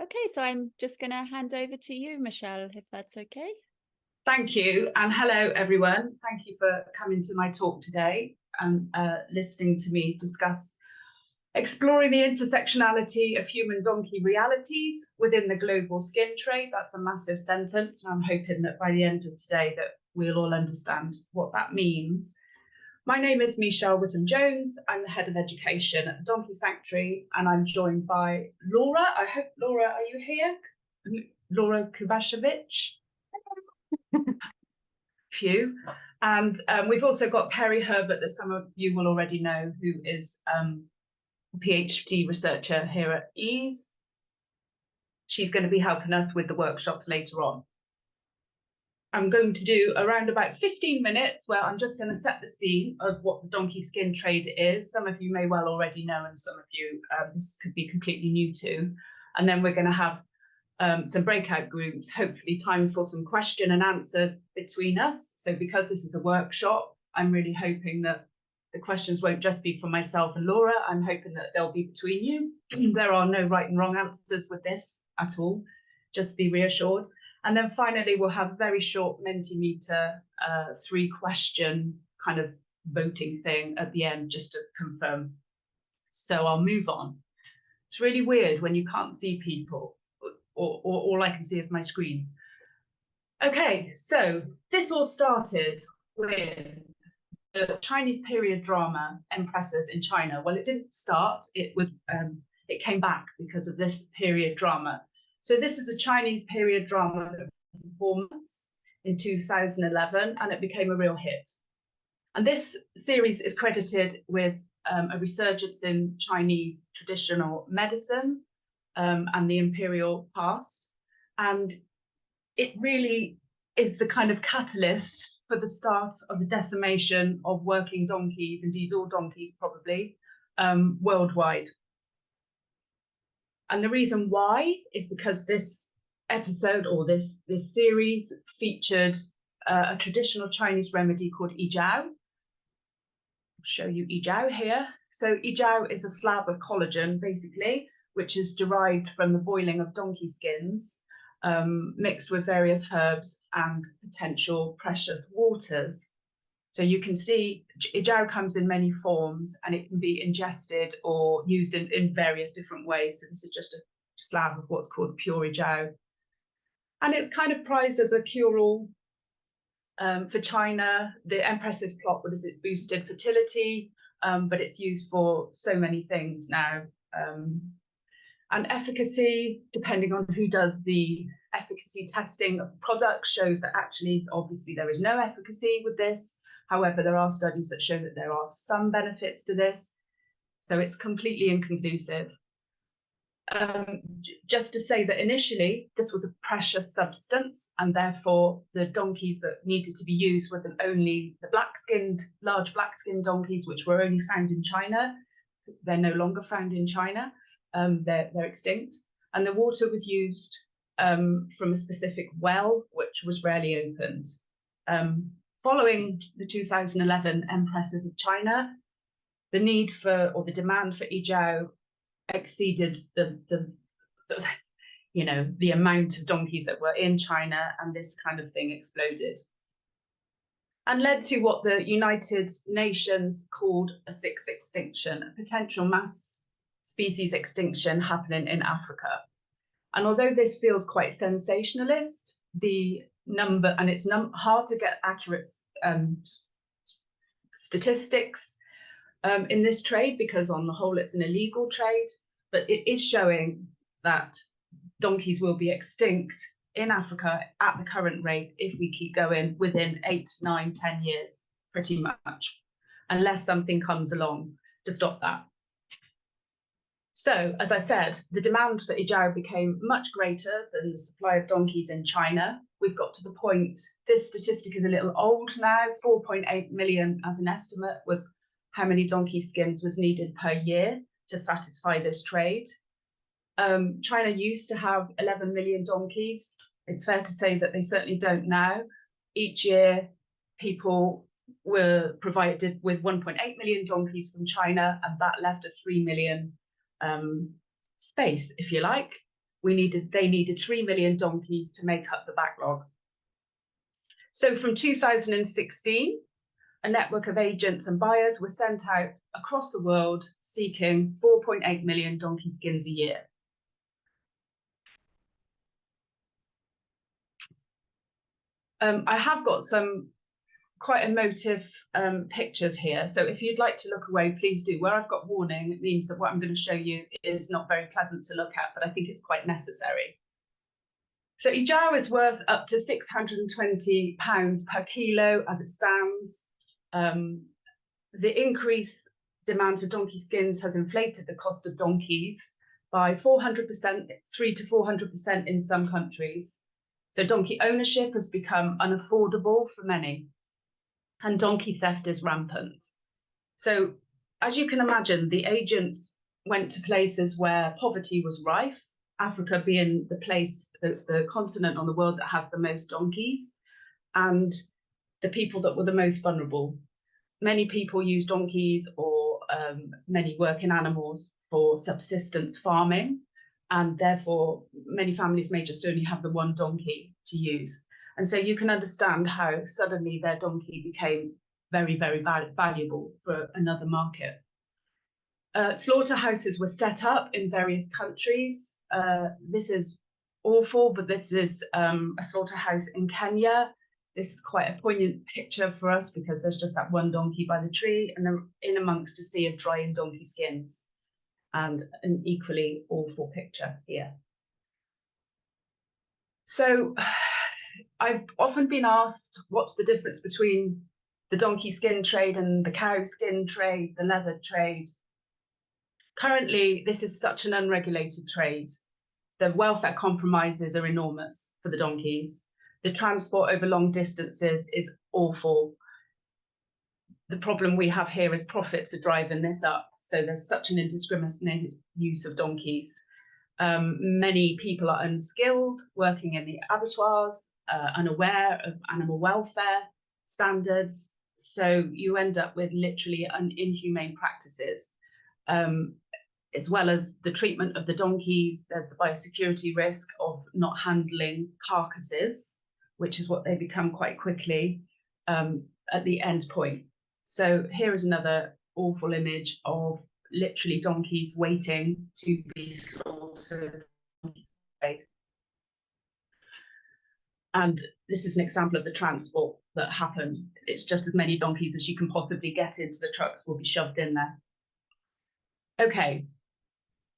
Okay, so I'm just going to hand over to you, Michelle, if that's okay. Thank you, and hello everyone. Thank you for coming to my talk today and listening to me discuss exploring the intersectionality of human-donkey realities within the global skin trade. That's a massive sentence, and I'm hoping that by the end of today that we'll all understand what that means. My name is Michelle Whitham-Jones. I'm the Head of Education at the Donkey Sanctuary, and I'm joined by Laura. I hope, Laura, are you here? Laura Kubashevich. Few. And we've also got Kerry Herbert, that some of you will already know, who is a PhD researcher here at EASE. She's going to be helping us with the workshops later on. I'm going to do around about 15 minutes where I'm just going to set the scene of what the donkey skin trade is. Some of you may well already know, and some of you this could be completely new to. And then we're going to have some breakout groups, hopefully time for some question and answers between us. So because this is a workshop, I'm really hoping that the questions won't just be from myself and Laura. I'm hoping that they'll be between you. There are no right and wrong answers with this at all. Just be reassured. And then finally, we'll have a very short Mentimeter 3-question kind of voting thing at the end, just to confirm. So I'll move on. It's really weird when you can't see people, or all I can see is my screen. Okay, so this all started with the Chinese period drama Empresses in China. Well, it didn't start, it came back because of this period drama. So this is a Chinese period drama that was 4 months in 2011, and it became a real hit. And this series is credited with a resurgence in Chinese traditional medicine and the imperial past. And it really is the kind of catalyst for the start of the decimation of working donkeys, indeed all donkeys probably, worldwide. And the reason why is because this episode, or this series, featured a traditional Chinese remedy called yijiao. I'll show you yijiao here. So yijiao is a slab of collagen, basically, which is derived from the boiling of donkey skins, mixed with various herbs and potential precious waters. So you can see yijiao comes in many forms, and it can be ingested or used in various different ways. So this is just a slab of what's called pure yijiao. And it's kind of prized as a cure-all for China. The Empress's plot was it boosted fertility, but it's used for so many things now. And efficacy, depending on who does the efficacy testing of the product, shows that actually, obviously, there is no efficacy with this. However, there are studies that show that there are some benefits to this. So it's completely inconclusive. Just to say that initially, this was a precious substance, and therefore the donkeys that needed to be used were only the large black-skinned donkeys, which were only found in China. They're no longer found in China. They're extinct. And the water was used from a specific well, which was rarely opened. Following the 2011 Empresses of China, the need for, or the demand for yijiao exceeded the amount of donkeys that were in China, and this kind of thing exploded and led to what the United Nations called a sixth extinction, a potential mass species extinction happening in Africa. And although this feels quite sensationalist, the number, and it's hard to get accurate statistics in this trade, because on the whole it's an illegal trade, but it is showing that donkeys will be extinct in Africa at the current rate if we keep going within 8, 9, 10 years, pretty much, unless something comes along to stop that. So, as I said, the demand for yijiao became much greater than the supply of donkeys in China. We've got to the point, this statistic is a little old now, 4.8 million as an estimate was how many donkey skins was needed per year to satisfy this trade. China used to have 11 million donkeys. It's fair to say that they certainly don't now. Each year, people were provided with 1.8 million donkeys from China, and that left a 3 million space, if you like. they needed 3 million donkeys to make up the backlog. So from 2016, a network of agents and buyers were sent out across the world seeking 4.8 million donkey skins a year. I have got some quite emotive pictures here. So if you'd like to look away, please do. Where I've got warning, it means that what I'm going to show you is not very pleasant to look at, but I think it's quite necessary. So Ijao is worth up to £620 per kilo as it stands. The increased demand for donkey skins has inflated the cost of donkeys by 400%, 300% to 400% in some countries. So donkey ownership has become unaffordable for many, and donkey theft is rampant. So as you can imagine, the agents went to places where poverty was rife, Africa being the place, the continent on the world that has the most donkeys, and the people that were the most vulnerable. Many people use donkeys or many working animals for subsistence farming, and therefore many families may just only have the one donkey to use. And so you can understand how suddenly their donkey became very, very valuable for another market. Slaughterhouses were set up in various countries. This is awful, but this is a slaughterhouse in Kenya. This is quite a poignant picture for us because there's just that one donkey by the tree and then in amongst a sea of drying donkey skins, and an equally awful picture here. So I've often been asked, what's the difference between the donkey skin trade and the cow skin trade, the leather trade? Currently, this is such an unregulated trade. The welfare compromises are enormous for the donkeys. The transport over long distances is awful. The problem we have here is profits are driving this up. So there's such an indiscriminate use of donkeys. Many people are unskilled, working in the abattoirs, unaware of animal welfare standards. So you end up with literally inhumane practices. As well as the treatment of the donkeys, there's the biosecurity risk of not handling carcasses, which is what they become quite quickly at the end point. So here is another awful image of literally donkeys waiting to be slaughtered. And this is an example of the transport that happens. It's just as many donkeys as you can possibly get into the trucks will be shoved in there. Okay,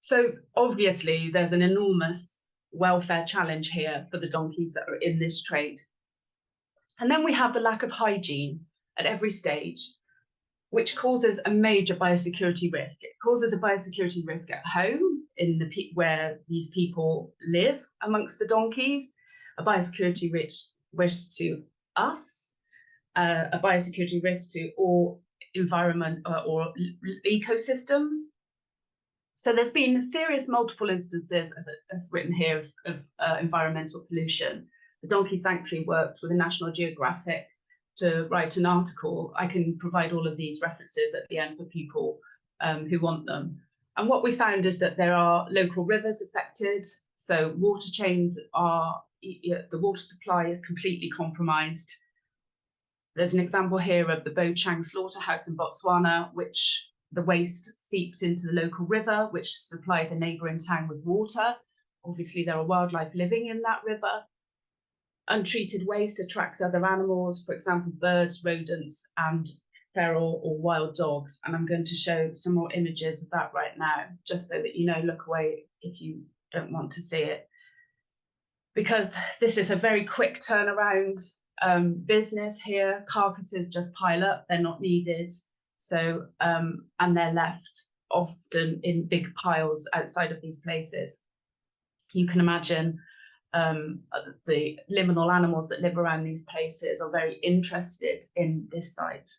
so obviously there's an enormous welfare challenge here for the donkeys that are in this trade. And then we have the lack of hygiene at every stage, which causes a major biosecurity risk. It causes a biosecurity risk at home, in the where these people live amongst the donkeys, a biosecurity risk to us, a biosecurity risk to all environment or ecosystems. So there's been serious multiple instances, as I've written here, of environmental pollution. The Donkey Sanctuary worked with the National Geographic to write an article. I can provide all of these references at the end for people who want them. And what we found is that there are local rivers affected. So water chains are, the water supply is completely compromised. There's an example here of the Bochang slaughterhouse in Botswana, which the waste seeped into the local river, which supplied the neighbouring town with water. Obviously, there are wildlife living in that river. Untreated waste attracts other animals, for example, birds, rodents, and feral or wild dogs. And I'm going to show some more images of that right now, just so that you know, look away if you don't want to see it. Because this is a very quick turnaround business here. Carcasses just pile up, they're not needed. So, and they're left often in big piles outside of these places. You can imagine the liminal animals that live around these places are very interested in this site.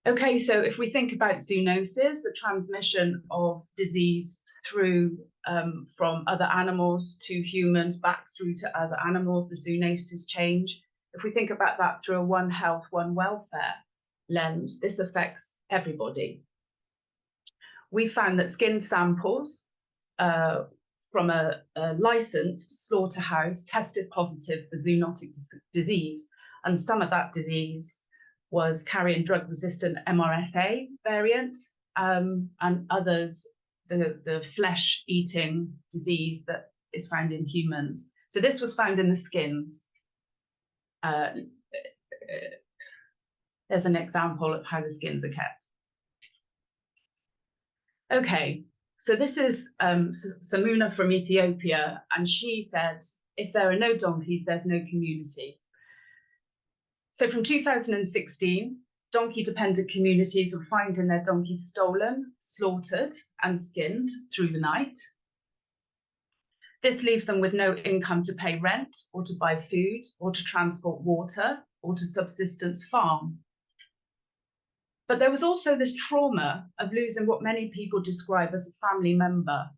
Okay, so if we think about zoonosis, the transmission of disease through from other animals to humans back through to other animals, the zoonosis change. If we think about that through a one health, one welfare lens, this affects everybody. We found that skin samples from a licensed slaughterhouse tested positive for zoonotic disease, and some of that disease was carrion drug-resistant MRSA variant, and others, the flesh-eating disease that is found in humans. So this was found in the skins. There's an example of how the skins are kept. Okay, so this is Samuna from Ethiopia, and she said, if there are no donkeys, there's no community. So from 2016, donkey-dependent communities were finding their donkeys stolen, slaughtered, and skinned through the night. This leaves them with no income to pay rent, or to buy food, or to transport water, or to subsistence farm. But there was also this trauma of losing what many people describe as a family member.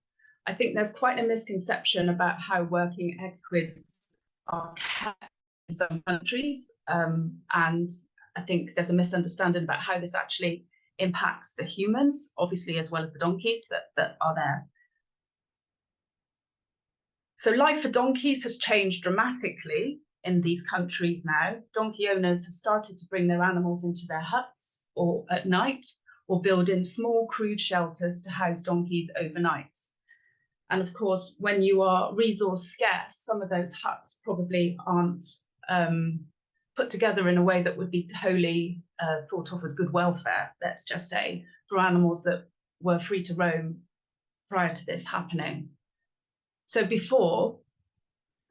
I think there's quite a misconception about how working equids are kept in some countries. And I think there's a misunderstanding about how this actually impacts the humans, obviously, as well as the donkeys that are there. So life for donkeys has changed dramatically in these countries now. Donkey owners have started to bring their animals into their huts or at night, or build in small crude shelters to house donkeys overnight. And of course, when you are resource scarce, some of those huts probably aren't put together in a way that would be wholly thought of as good welfare, let's just say, for animals that were free to roam prior to this happening. So before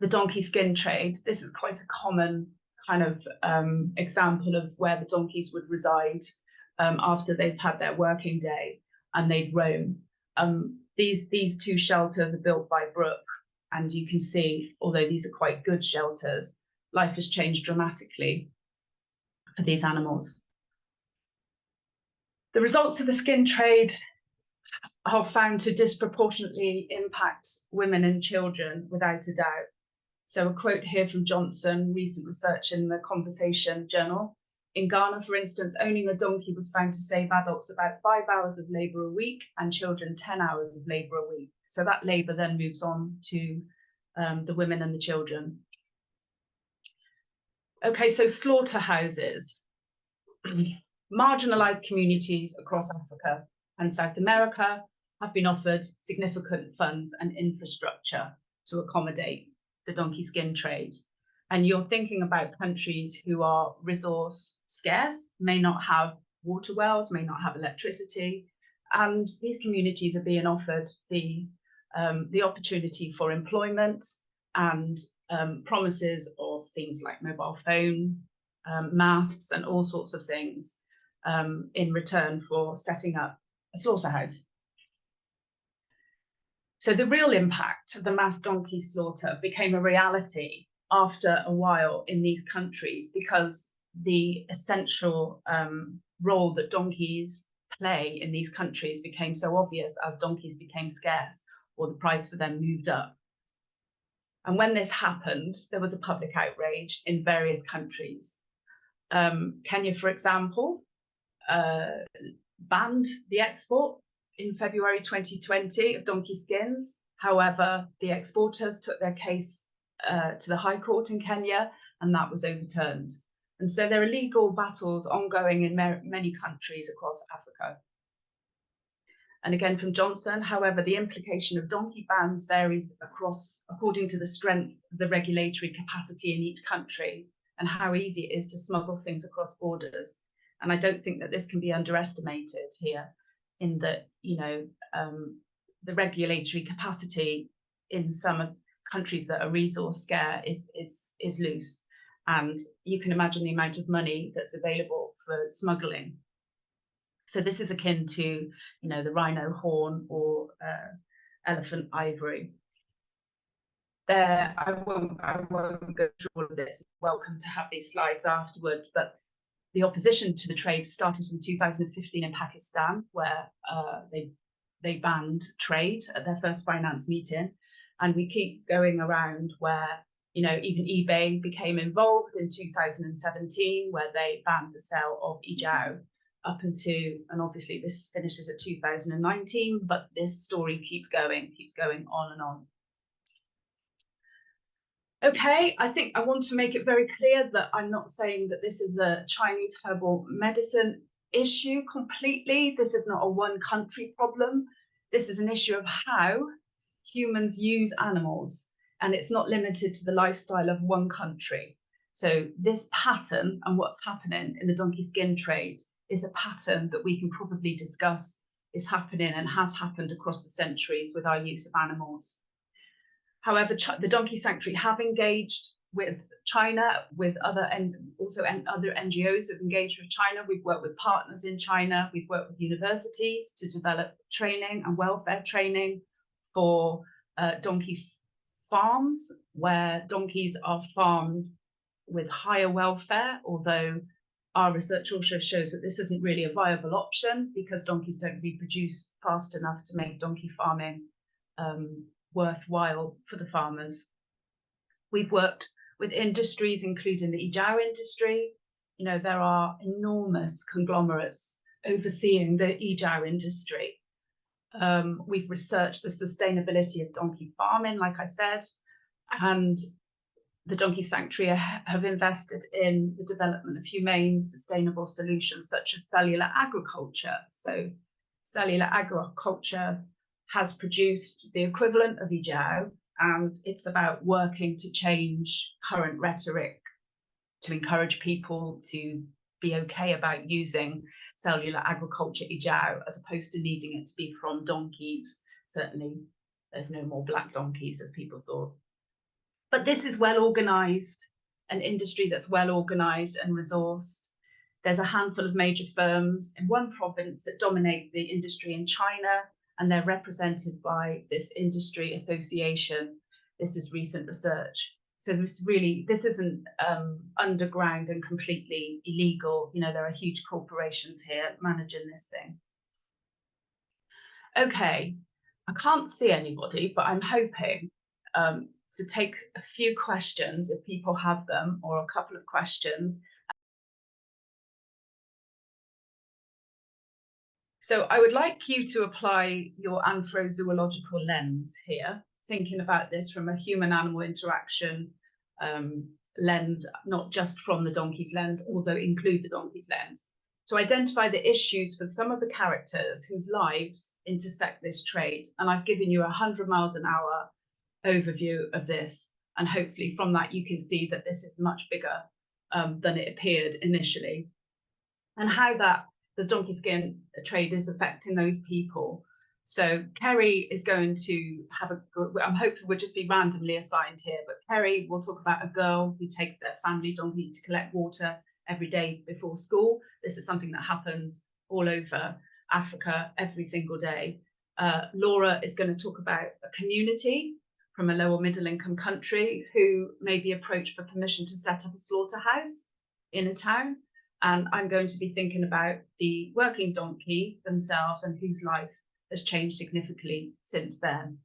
the donkey skin trade, this is quite a common kind of example of where the donkeys would reside after they've had their working day and they'd roam. These two shelters are built by Brook, and you can see, although these are quite good shelters, life has changed dramatically for these animals. The results of the skin trade are found to disproportionately impact women and children, without a doubt. So a quote here from Johnston, recent research in the Conversation Journal. In Ghana, for instance, owning a donkey was found to save adults about 5 hours of labour a week and children 10 hours of labour a week. So that labour then moves on to the women and the children. Okay, so slaughterhouses. Marginalised communities across Africa and South America have been offered significant funds and infrastructure to accommodate the donkey skin trade. And you're thinking about countries who are resource scarce, may not have water wells, may not have electricity, and these communities are being offered the opportunity for employment and promises of things like mobile phone, masts, and all sorts of things in return for setting up a slaughterhouse. So the real impact of the mass donkey slaughter became a reality after a while in these countries, because the essential role that donkeys play in these countries became so obvious as donkeys became scarce or the price for them moved up. And when this happened, there was a public outrage in various countries. Kenya, for example, banned the export in February 2020 of donkey skins. However, the exporters took their case to the High Court in Kenya, and that was overturned. And so there are legal battles ongoing in many countries across Africa. And again from Johnson, however, the implication of donkey bans varies according to the strength of the regulatory capacity in each country and how easy it is to smuggle things across borders. And I don't think that this can be underestimated here, in that, you know, the regulatory capacity in some countries that are resource scarce is loose. And you can imagine the amount of money that's available for smuggling. So this is akin to, you know, the rhino horn or elephant ivory. I won't go through all of this. Welcome to have these slides afterwards, but the opposition to the trade started in 2015 in Pakistan, where they banned trade at their first finance meeting. And we keep going around where, you know, even eBay became involved in 2017, where they banned the sale of Ijao up into, and obviously this finishes at 2019, but this story keeps going on and on. Okay, I think I want to make it very clear that I'm not saying that this is a Chinese herbal medicine issue completely. This is not a one country problem. This is an issue of how humans use animals, and it's not limited to the lifestyle of one country. So this pattern and what's happening in the donkey skin trade is a pattern that we can probably discuss is happening and has happened across the centuries with our use of animals. However, the Donkey Sanctuary have engaged with China, with other and also other NGOs have engaged with China. We've worked with partners in China. We've worked with universities to develop training and welfare training for donkey farms, where donkeys are farmed with higher welfare, although our research also shows that this isn't really a viable option because donkeys don't reproduce fast enough to make donkey farming worthwhile for the farmers. We've worked with industries, including the Ijiao industry. You know, there are enormous conglomerates overseeing the Ijiao industry. We've researched the sustainability of donkey farming, like I said, and the Donkey Sanctuary have invested in the development of humane, sustainable solutions such as cellular agriculture. So cellular agriculture has produced the equivalent of Ijiao, and it's about working to change current rhetoric to encourage people to be okay about using cellular agriculture Ijiao as opposed to needing it to be from donkeys. Certainly, there's no more black donkeys as people thought. But this is well organized, an industry that's well organized and resourced. There's a handful of major firms in one province that dominate the industry in China, and they're represented by this industry association. This is recent research. So this isn't underground and completely illegal. You know, there are huge corporations here managing this thing. Okay, I can't see anybody, but I'm hoping to take a few questions if people have them, or a couple of questions. So I would like you to apply your anthrozoological lens here, thinking about this from a human-animal interaction lens, not just from the donkey's lens, although include the donkey's lens, to identify the issues for some of the characters whose lives intersect this trade. And I've given you 100 miles an hour overview of this, and hopefully from that you can see that this is much bigger than it appeared initially, and how that the donkey skin trade is affecting those people. So Kerry is going to have I'm hoping we'll just be randomly assigned here, but Kerry will talk about a girl who takes their family donkey to collect water every day before school. This is something that happens all over Africa every single day. Laura is going to talk about a community from a low or middle income country who may be approached for permission to set up a slaughterhouse in a town. And I'm going to be thinking about the working donkey themselves and whose life has changed significantly since then.